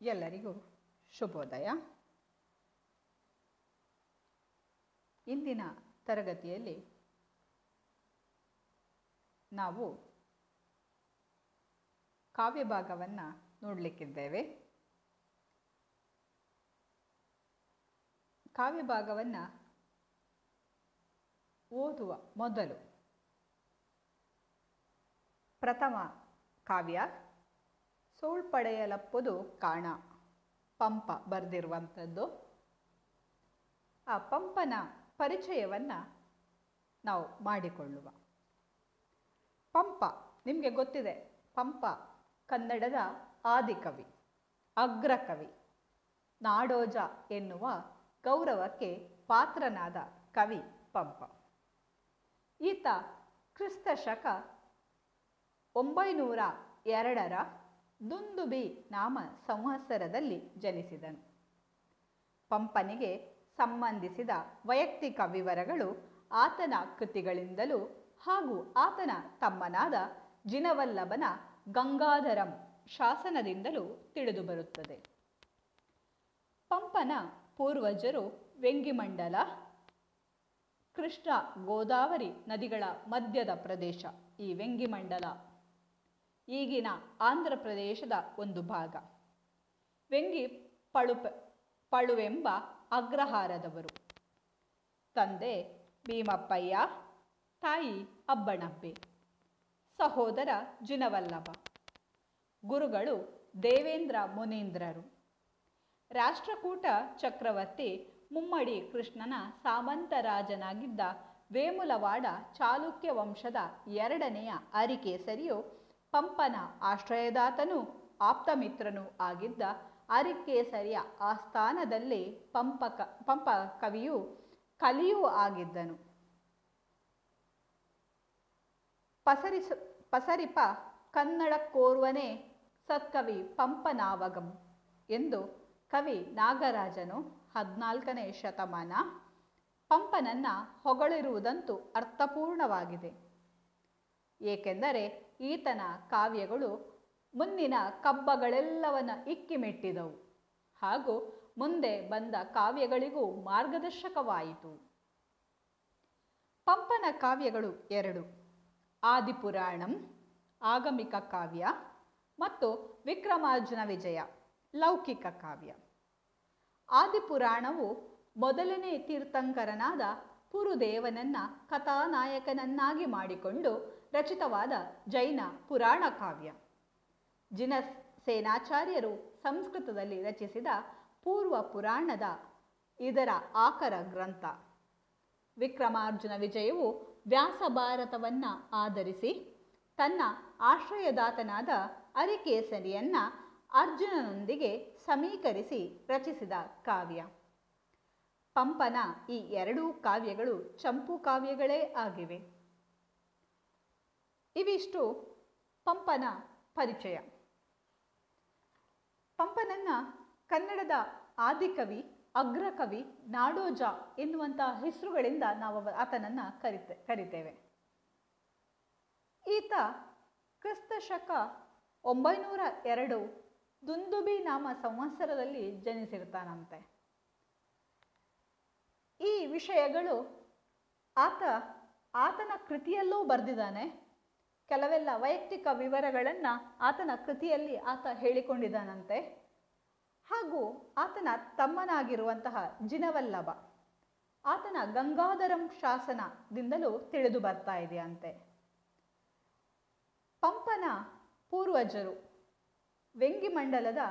ಎಲ್ಲರಿಗೂ ಶುಭೋದಯ. ಇಂದಿನ ತರಗತಿಯಲ್ಲಿ ನಾವು ಕಾವ್ಯಭಾಗವನ್ನು ನೋಡಲಿಕ್ಕಿದ್ದೇವೆ. ಕಾವ್ಯಭಾಗವನ್ನು ಓದುವ ಮೊದಲು ಪ್ರಥಮ ಕಾವ್ಯ ಸೋಳ್ಪಡೆಯಲಪ್ಪುದು ಕಾಣ, ಪಂಪ ಬರೆದಿರುವಂಥದ್ದು. ಆ ಪಂಪನ ಪರಿಚಯವನ್ನು ನಾವು ಮಾಡಿಕೊಳ್ಳುವ. ಪಂಪ ನಿಮಗೆ ಗೊತ್ತಿದೆ, ಪಂಪ ಕನ್ನಡದ ಆದಿಕವಿ, ಅಗ್ರಕವಿ, ನಾಡೋಜ ಎನ್ನುವ ಗೌರವಕ್ಕೆ ಪಾತ್ರನಾದ ಕವಿ ಪಂಪ. ಈತ ಕ್ರಿಸ್ತ ಶಕ 902ರ ದುಂದುಬಿ ನಾಮ ಸಂವತ್ಸರದಲ್ಲಿ ಜನಿಸಿದನು. ಪಂಪನಿಗೆ ಸಂಬಂಧಿಸಿದ ವೈಯಕ್ತಿಕ ವಿವರಗಳು ಆತನ ಕೃತಿಗಳಿಂದಲೂ ಹಾಗೂ ಆತನ ತಮ್ಮನಾದ ಜಿನವಲ್ಲಭನ ಗಂಗಾಧರಂ ಶಾಸನದಿಂದಲೂ ತಿಳಿದುಬರುತ್ತದೆ. ಪಂಪನ ಪೂರ್ವಜರು ವೆಂಗಿಮಂಡಲ, ಕೃಷ್ಣ ಗೋದಾವರಿ ನದಿಗಳ ಮಧ್ಯದ ಪ್ರದೇಶ. ಈ ವೆಂಗಿಮಂಡಲ ಈಗಿನ ಆಂಧ್ರ ಪ್ರದೇಶದ ಒಂದು ಭಾಗ. ವೆಂಗಿ ಪಳುವೆಂಬ ಅಗ್ರಹಾರದವರು. ತಂದೆ ಭೀಮಪ್ಪಯ್ಯ, ತಾಯಿ ಅಬ್ಬಣಬ್ಬೆ, ಸಹೋದರ ಜಿನವಲ್ಲಭ. ಗುರುಗಳು ದೇವೇಂದ್ರ ಮುನೀಂದ್ರರು. ರಾಷ್ಟ್ರಕೂಟ ಚಕ್ರವರ್ತಿ ಮುಮ್ಮಡಿ ಕೃಷ್ಣನ ಸಾಮಂತರಾಜನಾಗಿದ್ದ ವೇಮುಲವಾಡ ಚಾಲುಕ್ಯ ವಂಶದ 2ನೆಯ ಅರಿಕೇಸರಿಯು ಪಂಪನ ಆಶ್ರಯದಾತನೂ ಆಪ್ತಮಿತ್ರನೂ ಆಗಿದ್ದ ಅರಿಕೇಸರಿಯ ಆಸ್ಥಾನದಲ್ಲಿ ಪಂಪ ಕವಿಯೂ ಕಲಿಯೂ ಆಗಿದ್ದನು. ಪಸರಿಪ ಕನ್ನಡಕ್ಕೋರ್ವನೇ ಸತ್ಕವಿ ಪಂಪನಾವಗಂ ಎಂದು ಕವಿ ನಾಗರಾಜನು 14ನೇ ಶತಮಾನ ಪಂಪನನ್ನು ಹೊಗಳಿರುವುದಂತೂ ಅರ್ಥಪೂರ್ಣವಾಗಿದೆ. ಏಕೆಂದರೆ ಈತನ ಕಾವ್ಯಗಳು ಮುನ್ನಿನ ಕಬ್ಬಗಳೆಲ್ಲವನ್ನ ಇಕ್ಕಿಮೆಟ್ಟಿದವು ಹಾಗೂ ಮುಂದೆ ಬಂದ ಕಾವ್ಯಗಳಿಗೂ ಮಾರ್ಗದರ್ಶಕವಾಯಿತು. ಪಂಪನ ಕಾವ್ಯಗಳು 2: ಆದಿಪುರಾಣಂ ಆಗಮಿಕ ಕಾವ್ಯ ಮತ್ತು ವಿಕ್ರಮಾರ್ಜುನ ವಿಜಯ ಲೌಕಿಕ ಕಾವ್ಯ. ಆದಿಪುರಾಣವು ಮೊದಲನೇ ತೀರ್ಥಂಕರನಾದ ಪುರುದೇವನನ್ನ ಕಥಾನಾಯಕನನ್ನಾಗಿ ಮಾಡಿಕೊಂಡು ರಚಿತವಾದ ಜೈನ ಪುರಾಣ ಕಾವ್ಯ. ಜಿನಸೇನಾಚಾರ್ಯರು ಸಂಸ್ಕೃತದಲ್ಲಿ ರಚಿಸಿದ ಪೂರ್ವ ಪುರಾಣದ ಇದರ ಆಕರ ಗ್ರಂಥ. ವಿಕ್ರಮಾರ್ಜುನ ವಿಜಯವು ವ್ಯಾಸ ಭಾರತವನ್ನು ಆಧರಿಸಿ ತನ್ನ ಆಶ್ರಯದಾತನಾದ ಅರಿಕೇಸರಿಯನ್ನ ಅರ್ಜುನನೊಂದಿಗೆ ಸಮೀಕರಿಸಿ ರಚಿಸಿದ ಕಾವ್ಯ. ಪಂಪನ ಈ 2 ಕಾವ್ಯಗಳು ಚಂಪು ಕಾವ್ಯಗಳೇ ಆಗಿವೆ. ಇವಿಷ್ಟು ಪಂಪನ ಪರಿಚಯ. ಪಂಪನನ್ನ ಕನ್ನಡದ ಆದಿಕವಿ, ಅಗ್ರಕವಿ, ನಾಡೋಜ ಎನ್ನುವಂತಹ ಹೆಸರುಗಳಿಂದ ನಾವು ಆತನನ್ನು ಕರಿತೇವೆ. ಈತ ಕ್ರಿಸ್ತ ಶಕ 902 ದುಂದುಬಿ ನಾಮ ಸಂವತ್ಸರದಲ್ಲಿ ಜನಿಸಿರ್ತಾನಂತೆ. ಈ ವಿಷಯಗಳು ಆತನ ಕೃತಿಯಲ್ಲೂ ಬರೆದಿದ್ದಾನೆ. ಕೆಲವೆಲ್ಲ ವೈಯಕ್ತಿಕ ವಿವರಗಳನ್ನು ಆತನ ಕೃತಿಯಲ್ಲಿ ಆತ ಹೇಳಿಕೊಂಡಿದ್ದಾನಂತೆ. ಹಾಗೂ ಆತನ ತಮ್ಮನಾಗಿರುವಂತಹ ಜಿನವಲ್ಲಭ ಆತನ ಗಂಗಾಧರಂ ಶಾಸನದಿಂದಲೂ ತಿಳಿದು ಬರ್ತಾ ಇದೆಯಂತೆ. ಪಂಪನ ಪೂರ್ವಜರು ವೆಂಗಿಮಂಡಲದ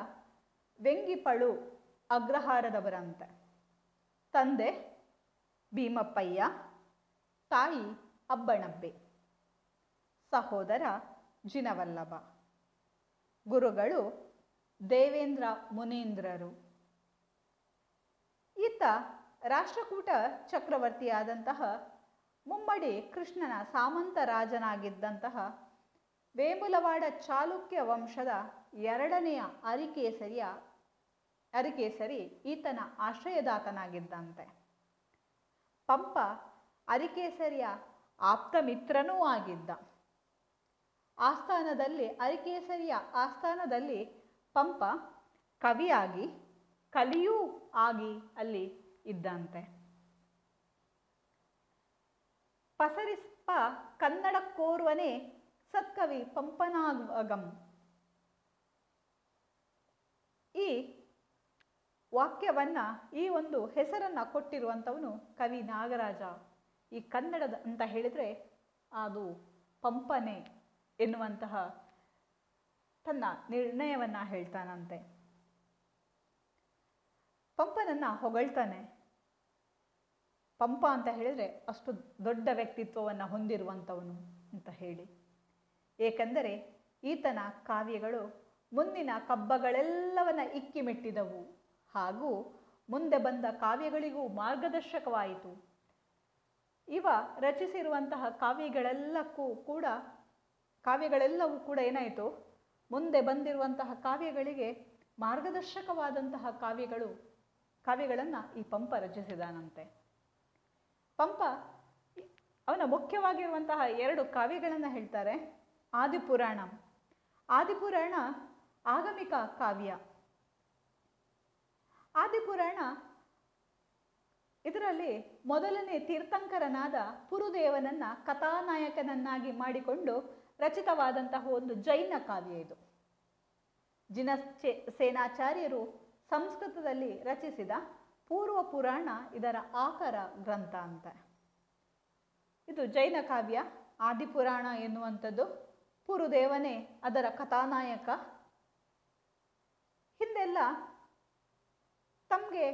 ವೆಂಗಿಪಳು ಅಗ್ರಹಾರದವರಂತೆ. ತಂದೆ ಭೀಮಪ್ಪಯ್ಯ, ತಾಯಿ ಅಬ್ಬಣಬ್ಬೆ, ಸಹೋದರ ಜಿನವಲ್ಲಭ. ಗುರುಗಳು ದೇವೇಂದ್ರ ಮುನೀಂದ್ರರು. ಈತ ರಾಷ್ಟ್ರಕೂಟ ಚಕ್ರವರ್ತಿಯಾದಂತಹ ಮುಮ್ಮಡಿ ಕೃಷ್ಣನ ಸಾಮಂತರಾಜನಾಗಿದ್ದಂತಹ ವೇಮುಲವಾಡ ಚಾಲುಕ್ಯ ವಂಶದ 2ನೆಯ ಅರಿಕೇಸರಿ ಈತನ ಆಶ್ರಯದಾತನಾಗಿದ್ದಂತೆ. ಪಂಪ ಅರಿಕೇಸರಿಯ ಆಪ್ತಮಿತ್ರನೂ ಆಗಿದ್ದ. ಅರಿಕೇಸರಿಯ ಆಸ್ಥಾನದಲ್ಲಿ ಪಂಪ ಕವಿಯಾಗಿ ಕಲಿಯೂ ಆಗಿ ಅಲ್ಲಿ ಇದ್ದಂತೆ. ಪಸರಿಸ್ಪ ಕನ್ನಡಕ್ಕೋರ್ವನೇ ಸತ್ಕವಿ ಪಂಪನಾಗಂ. ಈ ವಾಕ್ಯವನ್ನ, ಈ ಒಂದು ಹೆಸರನ್ನ ಕೊಟ್ಟಿರುವಂಥವನು ಕವಿ ನಾಗರಾಜ. ಈ ಕನ್ನಡದ ಅಂತ ಹೇಳಿದರೆ ಅದು ಪಂಪನೆ ಎನ್ನುವಂತಹ ತನ್ನ ನಿರ್ಣಯವನ್ನ ಹೇಳ್ತಾನಂತೆ. ಪಂಪನನ್ನ ಹೊಗಳ್ತಾನೆ. ಪಂಪ ಅಂತ ಹೇಳಿದರೆ ಅಷ್ಟು ದೊಡ್ಡ ವ್ಯಕ್ತಿತ್ವವನ್ನು ಹೊಂದಿರುವಂಥವನು ಅಂತ ಹೇಳಿ. ಏಕೆಂದರೆ ಈತನ ಕಾವ್ಯಗಳು ಮುಂದಿನ ಕಬ್ಬಗಳೆಲ್ಲವನ್ನ ಇಕ್ಕಿಮೆಟ್ಟಿದವು ಹಾಗೂ ಮುಂದೆ ಬಂದ ಕಾವ್ಯಗಳಿಗೂ ಮಾರ್ಗದರ್ಶಕವಾಯಿತು. ಇವ ರಚಿಸಿರುವಂತಹ ಕಾವ್ಯಗಳೆಲ್ಲವೂ ಕೂಡ ಏನಾಯಿತು, ಮುಂದೆ ಬಂದಿರುವಂತಹ ಕಾವ್ಯಗಳಿಗೆ ಮಾರ್ಗದರ್ಶಕವಾದಂತಹ ಕಾವ್ಯಗಳನ್ನು ಈ ಪಂಪ ರಚಿಸಿದಾನಂತೆ. ಪಂಪ ಅವನ ಮುಖ್ಯವಾಗಿರುವಂತಹ 2 ಕಾವ್ಯಗಳನ್ನು ಹೇಳ್ತಾರೆ. ಆದಿಪುರಾಣ. ಆದಿಪುರಾಣ ಆಗಮಿಕ ಕಾವ್ಯ. ಆದಿಪುರಾಣ ಇದರಲ್ಲಿ ಮೊದಲನೇ ತೀರ್ಥಂಕರನಾದ ಪುರುದೇವನನ್ನ ಕಥಾನಾಯಕನನ್ನಾಗಿ ಮಾಡಿಕೊಂಡು ರಚಿತವಾದಂತಹ ಒಂದು ಜೈನ ಕಾವ್ಯ ಇದು. ಸೇನಾಚಾರ್ಯರು ಸಂಸ್ಕೃತದಲ್ಲಿ ರಚಿಸಿದ ಪೂರ್ವ ಪುರಾಣ ಇದರ ಆಕರ ಗ್ರಂಥ ಅಂತ. ಇದು ಜೈನ ಕಾವ್ಯ. ಆದಿಪುರಾಣ ಎನ್ನುವಂಥದ್ದು ಪುರುದೇವನೇ ಅದರ ಕಥಾನಾಯಕ. ಹಿಂದೆಲ್ಲ ತಮಗೆ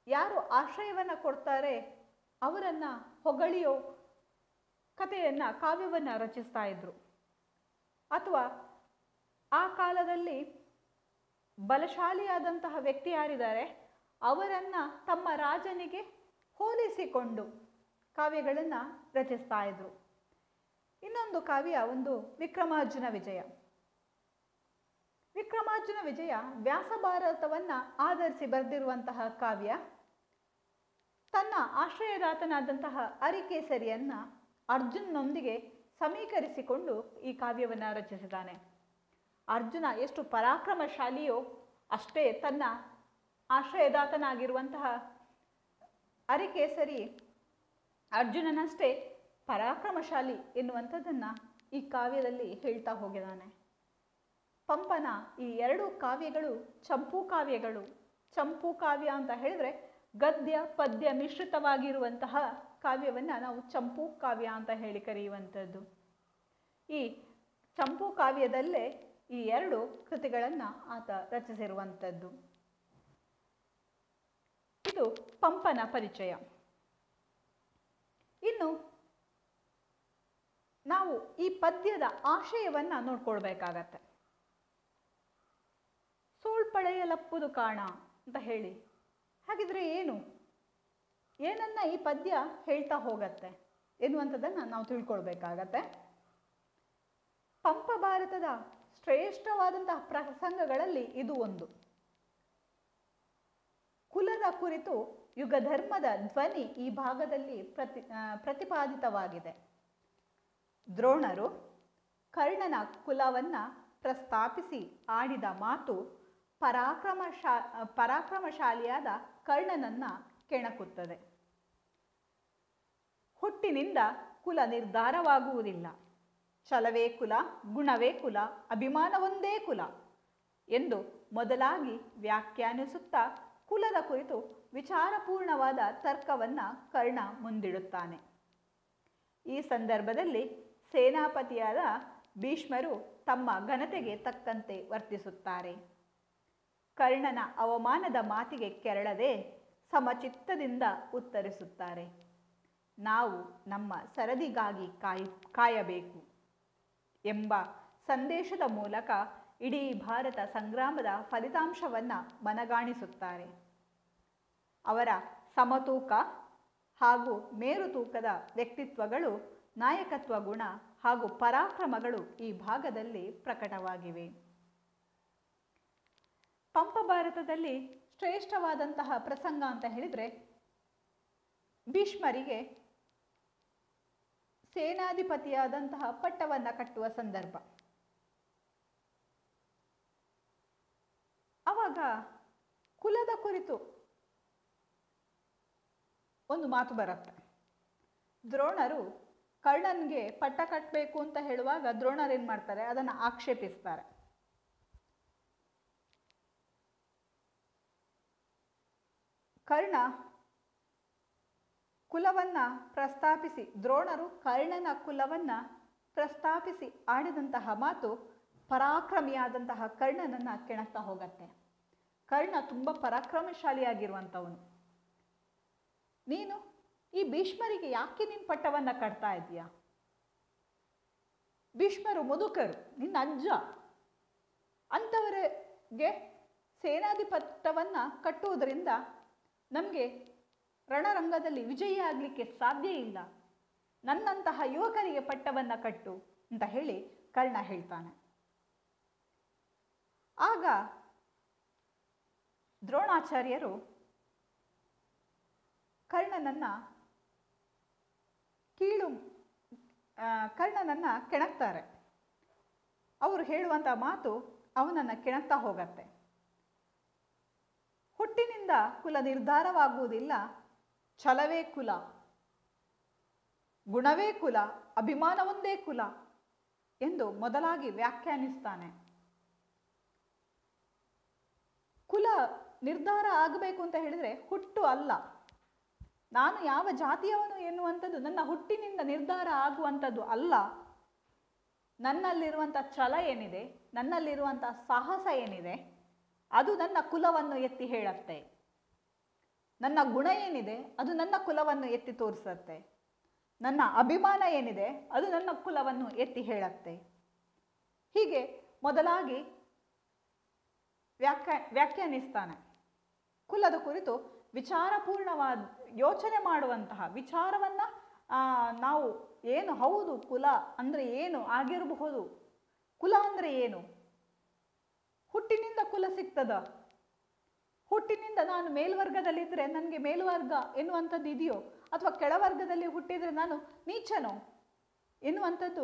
ಯಾರು ಆಶ್ರಯವನ್ನು ಕೊಡ್ತಾರೆ ಅವರನ್ನು ಹೊಗಳಿಯೋ ಕಥೆಯನ್ನು, ಕಾವ್ಯವನ್ನು ರಚಿಸ್ತಾ ಇದ್ರು. ಅಥವಾ ಆ ಕಾಲದಲ್ಲಿ ಬಲಶಾಲಿಯಾದಂತಹ ವ್ಯಕ್ತಿ ಯಾರಿದ್ದಾರೆ ಅವರನ್ನು ತಮ್ಮ ರಾಜನಿಗೆ ಹೋಲಿಸಿಕೊಂಡು ಕಾವ್ಯಗಳನ್ನು ರಚಿಸ್ತಾ ಇದ್ರು. ಇನ್ನೊಂದು ಕಾವ್ಯ ಒಂದು ವಿಕ್ರಮಾರ್ಜುನ ವಿಜಯ. ವಿಕ್ರಮಾರ್ಜುನ ವಿಜಯ ವ್ಯಾಸಭಾರತವನ್ನು ಆಧರಿಸಿ ಬರೆದಿರುವಂತಹ ಕಾವ್ಯ. ತನ್ನ ಆಶ್ರಯದಾತನಾದಂತಹ ಅರಿಕೇಸರಿಯನ್ನ ಅರ್ಜುನನೊಂದಿಗೆ ಸಮೀಕರಿಸಿಕೊಂಡು ಈ ಕಾವ್ಯವನ್ನು ರಚಿಸಿದ್ದಾನೆ. ಅರ್ಜುನ ಎಷ್ಟು ಪರಾಕ್ರಮಶಾಲಿಯೋ ಅಷ್ಟೇ ತನ್ನ ಆಶ್ರಯದಾತನಾಗಿರುವಂತಹ ಅರಿಕೇಸರಿ ಅರ್ಜುನನಷ್ಟೇ ಪರಾಕ್ರಮಶಾಲಿ ಎನ್ನುವಂಥದ್ದನ್ನು ಈ ಕಾವ್ಯದಲ್ಲಿ ಹೇಳ್ತಾ ಹೋಗಿದ್ದಾನೆ. ಪಂಪನ ಈ 2 ಕಾವ್ಯಗಳು ಚಂಪೂ ಕಾವ್ಯಗಳು. ಚಂಪೂ ಕಾವ್ಯ ಅಂತ ಹೇಳಿದ್ರೆ ಗದ್ಯ ಪದ್ಯ ಮಿಶ್ರಿತವಾಗಿರುವಂತಹ ಕಾವ್ಯವನ್ನು ನಾವು ಚಂಪೂ ಕಾವ್ಯ ಅಂತ ಹೇಳಿ ಕರೆಯುವಂಥದ್ದು. ಈ ಚಂಪೂ ಕಾವ್ಯದಲ್ಲೇ ಈ 2 ಕೃತಿಗಳನ್ನು ಆತ ರಚಿಸಿರುವಂಥದ್ದು. ಇದು ಪಂಪನ ಪರಿಚಯ. ಇನ್ನು ನಾವು ಈ ಪದ್ಯದ ಆಶಯವನ್ನು ನೋಡ್ಕೊಳ್ಬೇಕಾಗತ್ತೆ. ಸೂಳ್ಪಳೆಯಲಪ್ಪುದು ಕಾಣ ಅಂತ ಹೇಳಿ, ಹಾಗಿದ್ರೆ ಏನನ್ನ ಈ ಪದ್ಯ ಹೇಳ್ತಾ ಹೋಗತ್ತೆ ಎನ್ನುವಂಥದ್ದನ್ನು ನಾವು ತಿಳ್ಕೊಳ್ಬೇಕಾಗತ್ತೆ. ಪಂಪ ಭಾರತದ ಶ್ರೇಷ್ಠವಾದಂತಹ ಪ್ರಸಂಗಗಳಲ್ಲಿ ಇದು ಒಂದು. ಕುಲದ ಕುರಿತು ಯುಗಧರ್ಮದ ಧ್ವನಿ ಈ ಭಾಗದಲ್ಲಿ ಪ್ರತಿಪಾದಿತವಾಗಿದೆ. ದ್ರೋಣರು ಕರ್ಣನ ಕುಲವನ್ನು ಪ್ರಸ್ತಾಪಿಸಿ ಆಡಿದ ಮಾತು ಪರಾಕ್ರಮಶಾಲಿಯಾದ ಕರ್ಣನನ್ನ ಕೆಣಕುತ್ತದೆ. ಹುಟ್ಟಿನಿಂದ ಕುಲ ನಿರ್ಧಾರವಾಗುವುದಿಲ್ಲ. ಛಲವೇ ಕುಲ, ಗುಣವೇ ಕುಲ, ಅಭಿಮಾನವೊಂದೇ ಕುಲ ಎಂದು ಮೊದಲಾಗಿ ವ್ಯಾಖ್ಯಾನಿಸುತ್ತಾ ಕುಲದ ಕುರಿತು ವಿಚಾರಪೂರ್ಣವಾದ ತರ್ಕವನ್ನು ಕರ್ಣ ಮುಂದಿಡುತ್ತಾನೆ. ಈ ಸಂದರ್ಭದಲ್ಲಿ ಸೇನಾಪತಿಯಾದ ಭೀಷ್ಮರು ತಮ್ಮ ಘನತೆಗೆ ತಕ್ಕಂತೆ ವರ್ತಿಸುತ್ತಾರೆ. ಕರ್ಣನ ಅವಮಾನದ ಮಾತಿಗೆ ಕೆರಳದೆ ಸಮಚಿತ್ತದಿಂದ ಉತ್ತರಿಸುತ್ತಾರೆ. ನಾವು ನಮ್ಮ ಸರದಿಗಾಗಿ ಕಾಯಬೇಕು ಎಂಬ ಸಂದೇಶದ ಮೂಲಕ ಇಡೀ ಭಾರತ ಸಂಗ್ರಾಮದ ಫಲಿತಾಂಶವನ್ನು ಮನಗಾಣಿಸುತ್ತಾರೆ. ಅವರ ಸಮತೂಕ ಹಾಗೂ ಮೇರುತೂಕದ ವ್ಯಕ್ತಿತ್ವಗಳು, ನಾಯಕತ್ವ ಗುಣ ಹಾಗೂ ಪರಾಕ್ರಮಗಳು ಈ ಭಾಗದಲ್ಲಿ ಪ್ರಕಟವಾಗಿವೆ. ಪಂಪ ಭಾರತದಲ್ಲಿ ಶ್ರೇಷ್ಠವಾದಂತಹ ಪ್ರಸಂಗ ಅಂತ ಹೇಳಿದರೆ ಭೀಷ್ಮರಿಗೆ ಸೇನಾಧಿಪತಿಯಾದಂತಹ ಪಟ್ಟವನ್ನು ಕಟ್ಟುವ ಸಂದರ್ಭ. ಆಗ ಕುಲದ ಕುರಿತು ಒಂದು ಮಾತು ಬರುತ್ತೆ. ದ್ರೋಣರು ಕರ್ಣನ್ಗೆ ಪಟ್ಟ ಕಟ್ಟಬೇಕು ಅಂತ ಹೇಳುವಾಗ ದ್ರೋಣರು ಏನು ಮಾಡ್ತಾರೆ, ಅದನ್ನು ಆಕ್ಷೇಪಿಸ್ತಾರೆ. ಕರ್ಣ ಕುಲವನ್ನ ಪ್ರಸ್ತಾಪಿಸಿ, ದ್ರೋಣರು ಕರ್ಣನ ಕುಲವನ್ನ ಪ್ರಸ್ತಾಪಿಸಿ ಆಡಿದಂತಹ ಮಾತು ಪರಾಕ್ರಮಿಯಾದಂತಹ ಕರ್ಣನನ್ನ ಕೆಣಕ್ತಾ ಹೋಗತ್ತೆ. ಕರ್ಣ ತುಂಬ ಪರಾಕ್ರಮಶಾಲಿಯಾಗಿರುವಂಥವನು. ನೀನು ಈ ಭೀಷ್ಮರಿಗೆ ಯಾಕೆ ನೀನು ಪಟ್ಟವನ್ನ ಕಟ್ತಾ ಇದೀಯಾ? ಭೀಷ್ಮರು ಮುದುಕರು, ನಿನ್ನ ಅಜ್ಜ. ಅಂಥವರಿಗೆ ಸೇನಾಧಿಪತ್ಯವನ್ನ ಕಟ್ಟುವುದರಿಂದ ನಮಗೆ ರಣರಂಗದಲ್ಲಿ ವಿಜಯಿ ಆಗಲಿಕ್ಕೆ ಸಾಧ್ಯ ಇಲ್ಲ. ನನ್ನಂತಹ ಯುವಕರಿಗೆ ಪಟ್ಟವನ್ನ ಕಟ್ಟು ಅಂತ ಹೇಳಿ ಕರ್ಣ ಹೇಳ್ತಾನೆ. ಆಗ ದ್ರೋಣಾಚಾರ್ಯರು ಕರ್ಣನನ್ನ ಕೆಣಕ್ತಾರೆ. ಅವರು ಹೇಳುವಂಥ ಮಾತು ಅವನನ್ನು ಕೆಣಕ್ತಾ ಹೋಗತ್ತೆ. ಹುಟ್ಟಿನಿಂದ ಕುಲ ನಿರ್ಧಾರವಾಗುವುದಿಲ್ಲ, ಛಲವೇ ಕುಲ, ಗುಣವೇ ಕುಲ, ಅಭಿಮಾನವೊಂದೇ ಕುಲ ಎಂದು ಮೊದಲಾಗಿ ವ್ಯಾಖ್ಯಾನಿಸ್ತಾನೆ. ಕುಲ ನಿರ್ಧಾರ ಆಗಬೇಕು ಅಂತ ಹೇಳಿದರೆ ಹುಟ್ಟು ಅಲ್ಲ, ನಾನು ಯಾವ ಜಾತಿಯವನು ಎನ್ನುವಂಥದ್ದು ನನ್ನ ಹುಟ್ಟಿನಿಂದ ನಿರ್ಧಾರ ಆಗುವಂಥದ್ದು ಅಲ್ಲ. ನನ್ನಲ್ಲಿರುವಂಥ ಛಲ ಏನಿದೆ, ನನ್ನಲ್ಲಿರುವಂಥ ಸಾಹಸ ಏನಿದೆ, ಅದು ನನ್ನ ಕುಲವನ್ನು ಎತ್ತಿ ಹೇಳುತ್ತೆ. ನನ್ನ ಗುಣ ಏನಿದೆ ಅದು ನನ್ನ ಕುಲವನ್ನು ಎತ್ತಿ ತೋರಿಸುತ್ತೆ. ನನ್ನ ಅಭಿಮಾನ ಏನಿದೆ ಅದು ನನ್ನ ಕುಲವನ್ನು ಎತ್ತಿ ಹೇಳುತ್ತೆ. ಹೀಗೆ ಮೊದಲಾಗಿ ವ್ಯಾಖ್ಯಾನಿಸ್ತಾನೆ. ಕುಲದ ಕುರಿತು ವಿಚಾರಪೂರ್ಣವಾದ ಯೋಚನೆ ಮಾಡುವಂತಹ ವಿಚಾರವನ್ನ ನಾವು ಏನು, ಹೌದು ಕುಲ ಅಂದರೆ ಏನು ಆಗಿರಬಹುದು, ಕುಲ ಅಂದರೆ ಏನು, ಹುಟ್ಟಿನಿಂದ ಕುಲ ಸಿಗ್ತದ, ಹುಟ್ಟಿನಿಂದ ನಾನು ಮೇಲ್ವರ್ಗದಲ್ಲಿದ್ದರೆ ನನಗೆ ಮೇಲ್ವರ್ಗ ಎನ್ನುವಂಥದ್ದು ಇದೆಯೋ, ಅಥವಾ ಕೆಳವರ್ಗದಲ್ಲಿ ಹುಟ್ಟಿದರೆ ನಾನು ನೀಚನೋ ಎನ್ನುವಂಥದ್ದು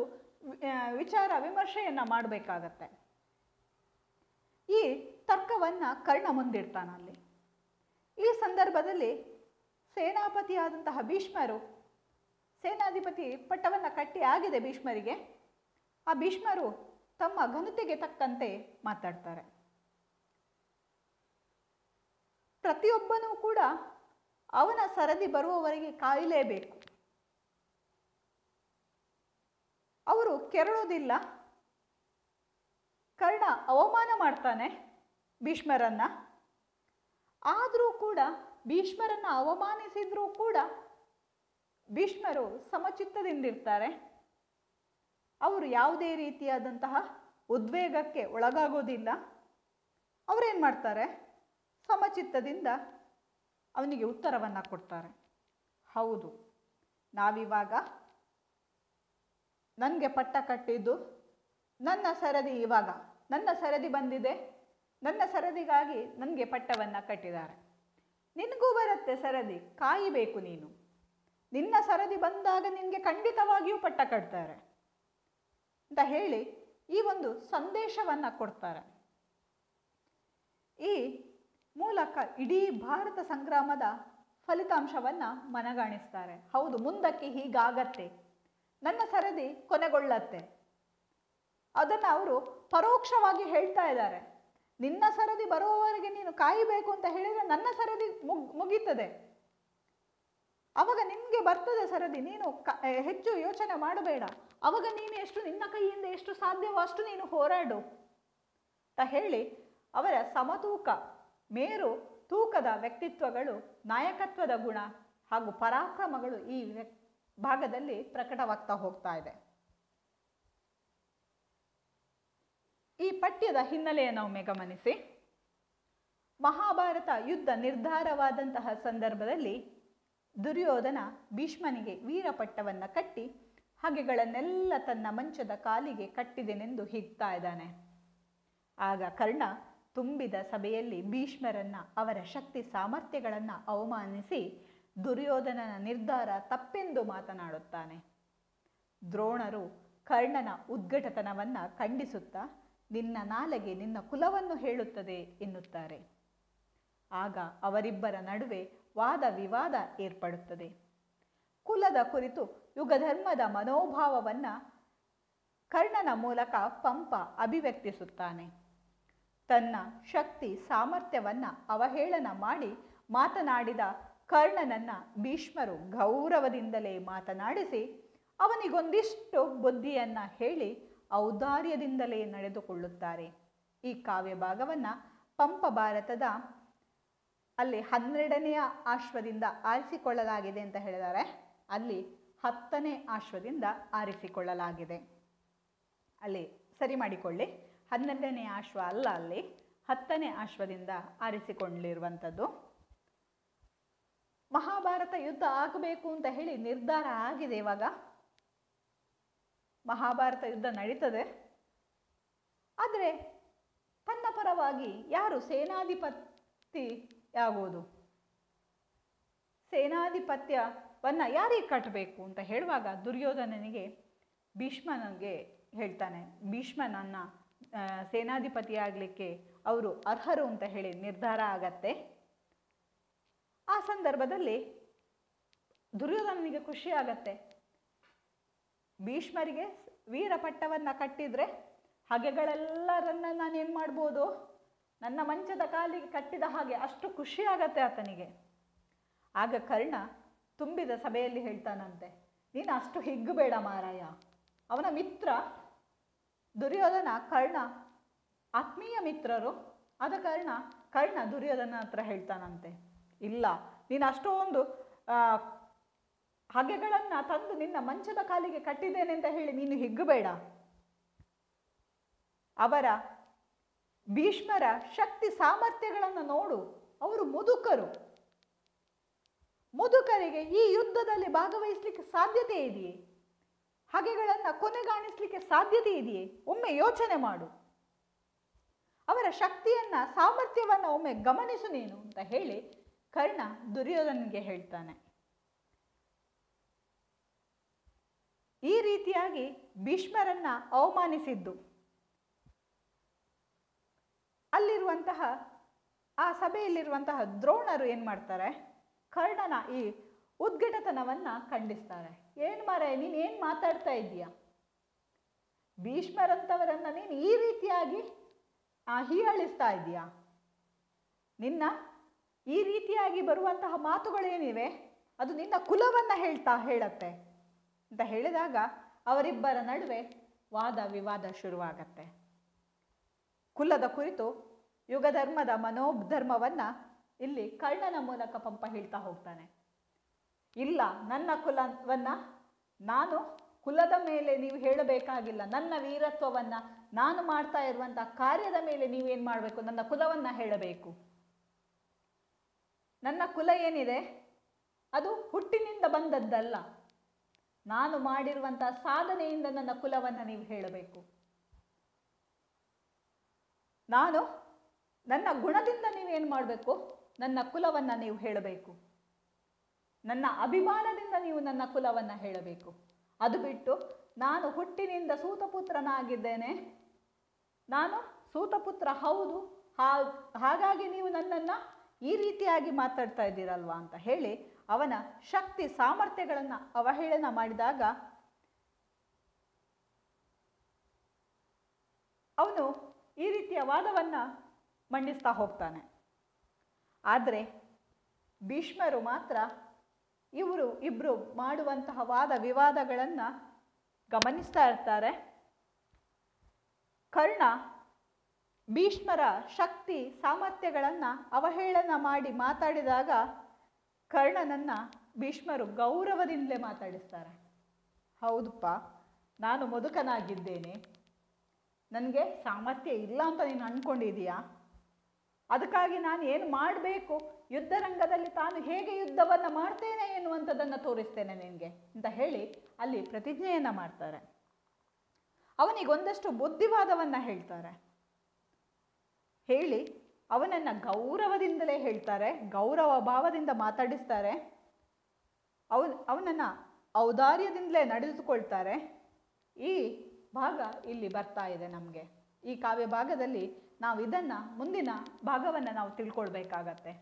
ವಿಚಾರ ವಿಮರ್ಶೆಯನ್ನು ಮಾಡಬೇಕಾಗತ್ತೆ. ಈ ತರ್ಕವನ್ನು ಕರ್ಣ ಮುಂದಿಡ್ತಾನಲ್ಲಿ. ಈ ಸಂದರ್ಭದಲ್ಲಿ ಸೇನಾಪತಿಯಾದಂತಹ ಭೀಷ್ಮರು, ಸೇನಾಧಿಪತಿ ಪಟ್ಟವನ್ನು ಕಟ್ಟಿ ಆಗಿದೆ ಭೀಷ್ಮರಿಗೆ. ಆ ಭೀಷ್ಮರು ತಮ್ಮ ಘನತೆಗೆ ತಕ್ಕಂತೆ ಮಾತಾಡ್ತಾರೆ. ಪ್ರತಿಯೊಬ್ಬನೂ ಕೂಡ ಅವನ ಸರದಿ ಬರುವವರೆಗೆ ಕಾಯಲೇಬೇಕು. ಅವರು ಕೆರಳೋದಿಲ್ಲ. ಕರ್ಣ ಅವಮಾನ ಮಾಡ್ತಾನೆ ಭೀಷ್ಮರನ್ನ. ಆದರೂ ಕೂಡ ಭೀಷ್ಮರನ್ನ ಅವಮಾನಿಸಿದ್ರೂ ಕೂಡ ಭೀಷ್ಮರು ಸಮಚಿತ್ತದಿಂದಿರ್ತಾರೆ. ಅವರು ಯಾವುದೇ ರೀತಿಯಾದಂತಹ ಉದ್ವೇಗಕ್ಕೆ ಒಳಗಾಗೋದಿಲ್ಲ. ಅವರೇನು ಮಾಡ್ತಾರೆ, ಸಮಚಿತ್ತದಿಂದ ಅವನಿಗೆ ಉತ್ತರವನ್ನು ಕೊಡ್ತಾರೆ. ಹೌದು, ನಾವಿವಾಗ ನನಗೆ ಪಟ್ಟ ಕಟ್ಟಿದ್ದು ನನ್ನ ಸರದಿ, ಇವಾಗ ನನ್ನ ಸರದಿ ಬಂದಿದೆ, ನನ್ನ ಸರದಿಗಾಗಿ ನನಗೆ ಪಟ್ಟವನ್ನು ಕಟ್ಟಿದ್ದಾರೆ. ನಿನಗೂ ಬರುತ್ತೆ ಸರದಿ, ಕಾಯಬೇಕು ನೀನು. ನಿನ್ನ ಸರದಿ ಬಂದಾಗ ನಿನಗೆ ಖಂಡಿತವಾಗಿಯೂ ಪಟ್ಟ ಕಟ್ತಾರೆ ಅಂತ ಹೇಳಿ ಈ ಒಂದು ಸಂದೇಶವನ್ನು ಕೊಡ್ತಾರೆ. ಈ ಮೂಲಕ ಇಡೀ ಭಾರತ ಸಂಗ್ರಾಮದ ಫಲಿತಾಂಶವನ್ನು ಮನಗಾಣಿಸ್ತಾರೆ. ಹೌದು, ಮುಂದಕ್ಕೆ ಹೀಗಾಗತ್ತೆ, ನನ್ನ ಸರದಿ ಕೊನೆಗೊಳ್ಳತ್ತೆ. ಅದನ್ನು ಅವರು ಪರೋಕ್ಷವಾಗಿ ಹೇಳ್ತಾ ಇದ್ದಾರೆ. ನಿನ್ನ ಸರದಿ ಬರುವವರೆಗೆ ನೀನು ಕಾಯಬೇಕು ಅಂತ ಹೇಳಿದರೆ ನನ್ನ ಸರದಿ ಮುಗೀತದೆ. ಅವಾಗ ನಿನಗೆ ಬರ್ತದೆ ಸರದಿ, ನೀನು ಹೆಚ್ಚು ಯೋಚನೆ ಮಾಡಬೇಡ. ಅವಾಗ ನೀನು ಎಷ್ಟು ನಿನ್ನ ಕೈಯಿಂದ ಎಷ್ಟು ಸಾಧ್ಯವೋ ಅಷ್ಟು ನೀನು ಹೋರಾಡು ಅಂತ ಹೇಳಿ ಅವರ ಸಮತೂಕ, ಮೇರು ತೂಕದ ವ್ಯಕ್ತಿತ್ವಗಳು, ನಾಯಕತ್ವದ ಗುಣ ಹಾಗೂ ಪರಾಕ್ರಮಗಳು ಈ ಭಾಗದಲ್ಲಿ ಪ್ರಕಟವಾಗ್ತಾ ಹೋಗ್ತಾ ಇದೆ. ಈ ಪಠ್ಯದ ಹಿನ್ನೆಲೆಯನ್ನು ಒಮ್ಮೆ ಗಮನಿಸಿ. ಮಹಾಭಾರತ ಯುದ್ಧ ನಿರ್ಧಾರವಾದಂತಹ ಸಂದರ್ಭದಲ್ಲಿ ದುರ್ಯೋಧನ ಭೀಷ್ಮನಿಗೆ ವೀರಪಟ್ಟವನ್ನು ಕಟ್ಟಿ ಹಗೆಗಳನ್ನೆಲ್ಲ ತನ್ನ ಮಂಚದ ಕಾಲಿಗೆ ಕಟ್ಟಿದೆನೆಂದು ಹಿಗ್ತಾ ಇದ್ದಾನೆ. ಆಗ ಕರ್ಣ ತುಂಬಿದ ಸಭೆಯಲ್ಲಿ ಭೀಷ್ಮರನ್ನ, ಅವರ ಶಕ್ತಿ ಸಾಮರ್ಥ್ಯಗಳನ್ನು ಅವಮಾನಿಸಿ ದುರ್ಯೋಧನನ ನಿರ್ಧಾರ ತಪ್ಪೆಂದು ಮಾತನಾಡುತ್ತಾನೆ. ದ್ರೋಣರು ಕರ್ಣನ ಉದ್ಘಟತನವನ್ನು ಖಂಡಿಸುತ್ತಾ, ನಿನ್ನ ನಾಲೆಗೆ ನಿನ್ನ ಕುಲವನ್ನು ಹೇಳುತ್ತದೆ ಎನ್ನುತ್ತಾರೆ. ಆಗ ಅವರಿಬ್ಬರ ನಡುವೆ ವಾದ ವಿವಾದ ಏರ್ಪಡುತ್ತದೆ. ಕುಲದ ಕುರಿತು ಯುಗಧರ್ಮದ ಮನೋಭಾವವನ್ನು ಕರ್ಣನ ಮೂಲಕ ಪಂಪ ಅಭಿವ್ಯಕ್ತಿಸುತ್ತಾನೆ. ತನ್ನ ಶಕ್ತಿ ಸಾಮರ್ಥ್ಯವನ್ನು ಅವಹೇಳನ ಮಾಡಿ ಮಾತನಾಡಿದ ಕರ್ಣನನ್ನು ಭೀಷ್ಮರು ಗೌರವದಿಂದಲೇ ಮಾತನಾಡಿಸಿ ಅವನಿಗೊಂದಿಷ್ಟು ಬುದ್ಧಿಯನ್ನು ಹೇಳಿ ಔದಾರ್ಯದಿಂದಲೇ ನಡೆದುಕೊಳ್ಳುತ್ತಾರೆ. ಈ ಕಾವ್ಯ ಭಾಗವನ್ನು ಪಂಪ ಭಾರತದ ಅಲ್ಲಿ 12ನೇ ಆಶ್ವದಿಂದ ಆರಿಸಿಕೊಳ್ಳಲಾಗಿದೆ ಅಂತ ಹೇಳಿದ್ದಾರೆ. ಅಲ್ಲಿ 10ನೇ ಆಶ್ವದಿಂದ ಆರಿಸಿಕೊಳ್ಳಲಾಗಿದೆ. ಅಲ್ಲಿ ಸರಿ ಮಾಡಿಕೊಳ್ಳಿ, 12ನೇ ಆಶ್ವ ಅಲ್ಲ, ಅಲ್ಲಿ 10ನೇ ಆಶ್ವದಿಂದ ಆರಿಸಿಕೊಂಡಿರುವಂಥದ್ದು. ಮಹಾಭಾರತ ಯುದ್ಧ ಆಗಬೇಕು ಅಂತ ಹೇಳಿ ನಿರ್ಧಾರ ಆಗಿದೆ. ಇವಾಗ ಮಹಾಭಾರತ ಯುದ್ಧ ನಡೀತದೆ. ಆದರೆ ತನ್ನ ಪರವಾಗಿ ಯಾರು ಸೇನಾಧಿಪತಿಯಾಗುವುದು, ಸೇನಾಧಿಪತ್ಯವನ್ನು ಯಾರಿಗೆ ಕಟ್ಟಬೇಕು ಅಂತ ಹೇಳುವಾಗ ದುರ್ಯೋಧನನಿಗೆ ಭೀಷ್ಮನಿಗೆ ಹೇಳ್ತಾನೆ, ಭೀಷ್ಮನನ್ನ ಸೇನಾಧಿಪತಿಯಾಗಲಿಕ್ಕೆ ಅವರು ಅರ್ಹರು ಅಂತ ಹೇಳಿ ನಿರ್ಧಾರ ಆಗತ್ತೆ. ಆ ಸಂದರ್ಭದಲ್ಲಿ ದುರ್ಯೋಧನನಿಗೆ ಖುಷಿ ಆಗತ್ತೆ. ಭೀಷ್ಮರಿಗೆ ವೀರಪಟ್ಟವನ್ನು ಕಟ್ಟಿದರೆ ಹಗೆಗಳೆಲ್ಲರನ್ನ ನಾನೇನು ಮಾಡ್ಬೋದು, ನನ್ನ ಮಂಚದ ಕಾಲಿಗೆ ಕಟ್ಟಿದ ಹಾಗೆ, ಅಷ್ಟು ಖುಷಿ ಆಗತ್ತೆ ಆತನಿಗೆ. ಆಗ ಕರ್ಣ ತುಂಬಿದ ಸಭೆಯಲ್ಲಿ ಹೇಳ್ತಾನಂತೆ, ನೀನು ಅಷ್ಟು ಹಿಗ್ಗಬೇಡ ಮಾರಾಯ. ಅವನ ಮಿತ್ರ ದುರ್ಯೋಧನ, ಕರ್ಣ ಆತ್ಮೀಯ ಮಿತ್ರರು. ಆದ ಕಾರಣ ಕರ್ಣ ದುರ್ಯೋಧನ ಹತ್ರ ಹೇಳ್ತಾನಂತೆ, ಇಲ್ಲ, ನೀನು ಅಷ್ಟೊಂದು ಹಗೆಗಳನ್ನು ತಂದು ನಿನ್ನ ಮಂಚದ ಕಾಲಿಗೆ ಕಟ್ಟಿದ್ದೇನೆ ಅಂತ ಹೇಳಿ ನೀನು ಹಿಗ್ಗಬೇಡ. ಅವರ ಭೀಷ್ಮರ ಶಕ್ತಿ ಸಾಮರ್ಥ್ಯಗಳನ್ನು ನೋಡು. ಅವರು ಮುದುಕರು. ಮುದುಕರಿಗೆ ಈ ಯುದ್ಧದಲ್ಲಿ ಭಾಗವಹಿಸಲಿಕ್ಕೆ ಸಾಧ್ಯತೆ ಇದೆಯೇ? ಹಗೆಗಳನ್ನು ಕೊನೆಗಾಣಿಸಲಿಕ್ಕೆ ಸಾಧ್ಯತೆ ಇದೆಯೇ? ಒಮ್ಮೆ ಯೋಚನೆ ಮಾಡು. ಅವರ ಶಕ್ತಿಯನ್ನ, ಸಾಮರ್ಥ್ಯವನ್ನ ಒಮ್ಮೆ ಗಮನಿಸು ನೀನು ಅಂತ ಹೇಳಿ ಕರ್ಣ ದುರ್ಯೋಧನನಿಗೆ ಹೇಳ್ತಾನೆ. ಈ ರೀತಿಯಾಗಿ ಭೀಷ್ಮರನ್ನ ಅವಮಾನಿಸಿದ್ದು ಅಲ್ಲಿರುವಂತಹ ಆ ಸಭೆಯಲ್ಲಿರುವಂತಹ ದ್ರೋಣರು ಏನು ಮಾಡ್ತಾರೆ, ಕರ್ಣನ ಈ ಉದ್ಘಟತನವನ್ನ ಖಂಡಿಸ್ತಾರೆ. ಏನು ಮಾರಾಯ, ನೀನು ಏನು ಮಾತಾಡ್ತಾ ಇದ್ದೀಯ? ಭೀಷ್ಮರಂತವರನ್ನ ನೀನು ಈ ರೀತಿಯಾಗಿ ಹೀಯಾಳಿಸ್ತಾ ಇದ್ದೀಯಾ? ನಿನ್ನ ಈ ರೀತಿಯಾಗಿ ಬರುವಂತಹ ಮಾತುಗಳೇನಿವೆ ಅದು ನಿನ್ನ ಕುಲವನ್ನ ಹೇಳತ್ತೆ ಅಂತ ಹೇಳಿದಾಗ ಅವರಿಬ್ಬರ ನಡುವೆ ವಾದ ವಿವಾದ ಶುರುವಾಗತ್ತೆ. ಕುಲದ ಕುರಿತು ಯುಗಧರ್ಮದ ಮನೋಧರ್ಮವನ್ನ ಇಲ್ಲಿ ಕರ್ಣನ ಮೂಲಕ ಪಂಪ ಹೇಳ್ತಾ ಹೋಗ್ತಾನೆ. ಇಲ್ಲ, ನನ್ನ ಕುಲವನ್ನ ನಾನು ಕುಲದ ಮೇಲೆ ನೀವು ಹೇಳಬೇಕಾಗಿಲ್ಲ. ನನ್ನ ವೀರತ್ವವನ್ನ, ನಾನು ಮಾಡ್ತಾ ಇರುವಂತಹ ಕಾರ್ಯದ ಮೇಲೆ ನೀವೇನು ಮಾಡಬೇಕು, ನನ್ನ ಕುಲವನ್ನ ಹೇಳಬೇಕು. ನನ್ನ ಕುಲ ಏನಿದೆ ಅದು ಹುಟ್ಟಿನಿಂದ ಬಂದದ್ದಲ್ಲ. ನಾನು ಮಾಡಿರುವಂತಹ ಸಾಧನೆಯಿಂದ ನನ್ನ ಕುಲವನ್ನು ನೀವು ಹೇಳಬೇಕು. ನನ್ನ ಗುಣದಿಂದ ನೀವೇನು ಮಾಡಬೇಕು, ನನ್ನ ಕುಲವನ್ನು ನೀವು ಹೇಳಬೇಕು. ನನ್ನ ಅಭಿಮಾನದಿಂದ ನೀವು ನನ್ನ ಕುಲವನ್ನು ಹೇಳಬೇಕು. ಅದು ಬಿಟ್ಟು ನಾನು ಹುಟ್ಟಿನಿಂದ ಸೂತಪುತ್ರನಾಗಿದ್ದೇನೆ, ನಾನು ಸೂತಪುತ್ರ ಹೌದು, ಹಾಗಾಗಿ ನೀವು ನನ್ನನ್ನು ಈ ರೀತಿಯಾಗಿ ಮಾತಾಡ್ತಾ ಇದ್ದೀರಲ್ವಾ ಅಂತ ಹೇಳಿ ಅವನ ಶಕ್ತಿ ಸಾಮರ್ಥ್ಯಗಳನ್ನು ಅವಹೇಳನ ಮಾಡಿದಾಗ ಅವನು ಈ ರೀತಿಯ ವಾದವನ್ನು ಮಂಡಿಸ್ತಾ ಹೋಗ್ತಾನೆ. ಆದರೆ ಭೀಷ್ಮರು ಮಾತ್ರ ಇಬ್ಬರು ಮಾಡುವಂತಹ ವಾದ ವಿವಾದಗಳನ್ನು ಗಮನಿಸ್ತಾ ಇರ್ತಾರೆ. ಕರ್ಣ ಭೀಷ್ಮರ ಶಕ್ತಿ ಸಾಮರ್ಥ್ಯಗಳನ್ನು ಅವಹೇಳನ ಮಾಡಿ ಮಾತಾಡಿದಾಗ ಕರ್ಣನನ್ನು ಭೀಷ್ಮರು ಗೌರವದಿಂದಲೇ ಮಾತಾಡಿಸ್ತಾರೆ. ಹೌದಪ್ಪ, ನಾನು ಮುದುಕನಾಗಿದ್ದೇನೆ, ನನಗೆ ಸಾಮರ್ಥ್ಯ ಇಲ್ಲ ಅಂತ ನೀನು ಅಂದ್ಕೊಂಡಿದೀಯಾ? ಅದಕ್ಕಾಗಿ ನಾನು ಏನು ಮಾಡಬೇಕು, ಯುದ್ಧರಂಗದಲ್ಲಿ ತಾನು ಹೇಗೆ ಯುದ್ಧವನ್ನು ಮಾಡ್ತೇನೆ ಎನ್ನುವಂಥದ್ದನ್ನು ತೋರಿಸ್ತೇನೆ ನಿನಗೆ ಅಂತ ಹೇಳಿ ಅಲ್ಲಿ ಪ್ರತಿಜ್ಞೆಯನ್ನು ಮಾಡ್ತಾರೆ. ಅವನಿಗೊಂದಷ್ಟು ಬುದ್ಧಿವಾದವನ್ನು ಹೇಳ್ತಾರೆ. ಹೇಳಿ ಅವನನ್ನು ಗೌರವದಿಂದಲೇ ಹೇಳ್ತಾರೆ, ಗೌರವ ಭಾವದಿಂದ ಮಾತಾಡಿಸ್ತಾರೆ. ಅವನನ್ನು ಔದಾರ್ಯದಿಂದಲೇ ನಡೆದುಕೊಳ್ತಾರೆ. ಈ ಭಾಗ ಇಲ್ಲಿ ಬರ್ತಾ ಇದೆ ನಮಗೆ. ಈ ಕಾವ್ಯ ಭಾಗದಲ್ಲಿ ನಾವು ಇದನ್ನು ಮುಂದಿನ ಭಾಗವನ್ನು ನಾವು ತಿಳ್ಕೊಳ್ಬೇಕಾಗತ್ತೆ.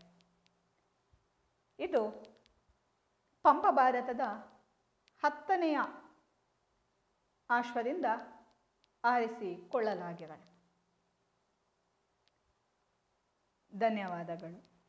ಇದು ಪಂಪ ಭಾರತದ 10ನೆಯ ಆಶ್ವದಿಂದ ಆರಿಸಿಕೊಳ್ಳಲಾಗಿದೆ. ಧನ್ಯವಾದಗಳು.